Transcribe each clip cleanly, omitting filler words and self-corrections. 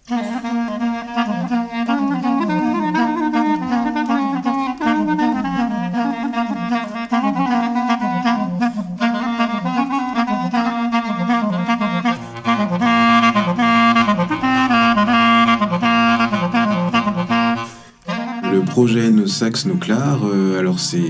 Le projet Nos Sax, Nos Clars, alors c'est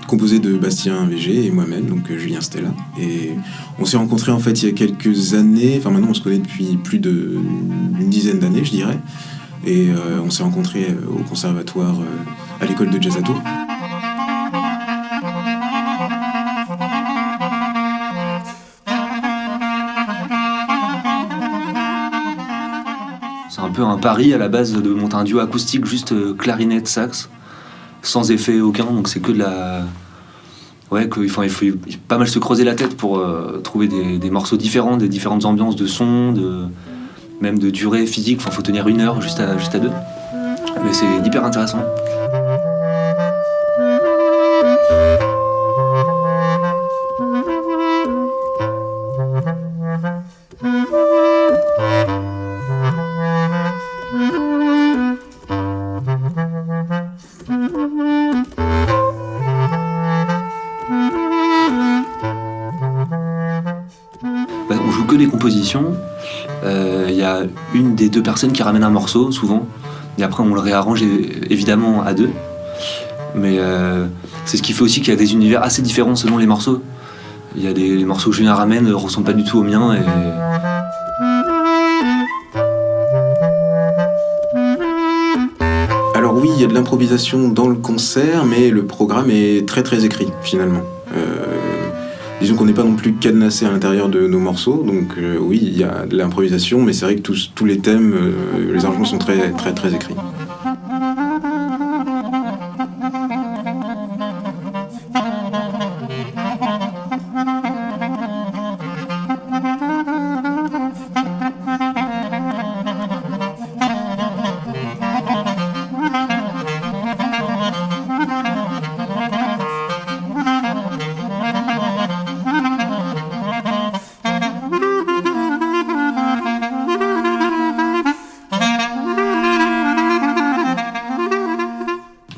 composé de Bastien VG et moi-même, donc Julien Stella. Et on s'est rencontrés en fait il y a quelques années, enfin maintenant on se connaît depuis plus d'une dizaine d'années je dirais. Et on s'est rencontrés au conservatoire à l'école de jazz à Tours. C'est un peu un pari à la base de monter un duo acoustique, juste clarinette, sax, sans effet aucun, donc c'est que de la... Ouais, il faut pas mal se creuser la tête pour trouver des morceaux différents, des différentes ambiances de son, même de durée physique, il faut tenir 1 heure juste à deux. Mais c'est hyper intéressant. On joue que des compositions. Il y a une des deux personnes qui ramène un morceau, souvent. Et après, on le réarrange évidemment à deux. Mais c'est ce qui fait aussi qu'il y a des univers assez différents selon les morceaux. Il y a les morceaux que Julien ramène ne ressemblent pas du tout aux miens. Alors oui, il y a de l'improvisation dans le concert, mais le programme est très très écrit finalement. Disons qu'on n'est pas non plus cadenassé à l'intérieur de nos morceaux, donc oui, il y a de l'improvisation, mais c'est vrai que tous les thèmes, les arrangements sont très très très écrits.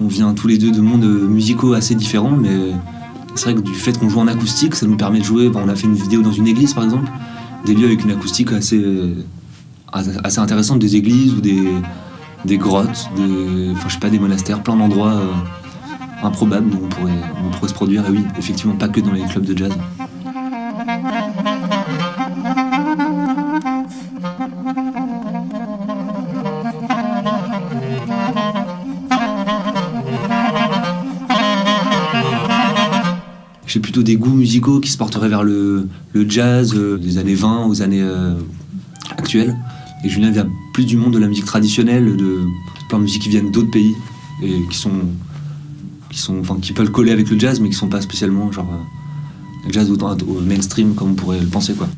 On vient tous les deux de mondes musicaux assez différents, mais c'est vrai que du fait qu'on joue en acoustique, ça nous permet de jouer. On a fait une vidéo dans une église par exemple, des lieux avec une acoustique assez intéressante, des églises ou des grottes, des monastères, plein d'endroits improbables où on pourrait se produire. Et oui, effectivement, pas que dans les clubs de jazz. J'ai plutôt des goûts musicaux qui se porteraient vers le jazz des années 20 aux années actuelles. Et Julien vient plus du monde de la musique traditionnelle, de plein de musiques qui viennent d'autres pays et qui peuvent coller avec le jazz, mais qui sont pas spécialement genre jazz au mainstream comme on pourrait le penser quoi.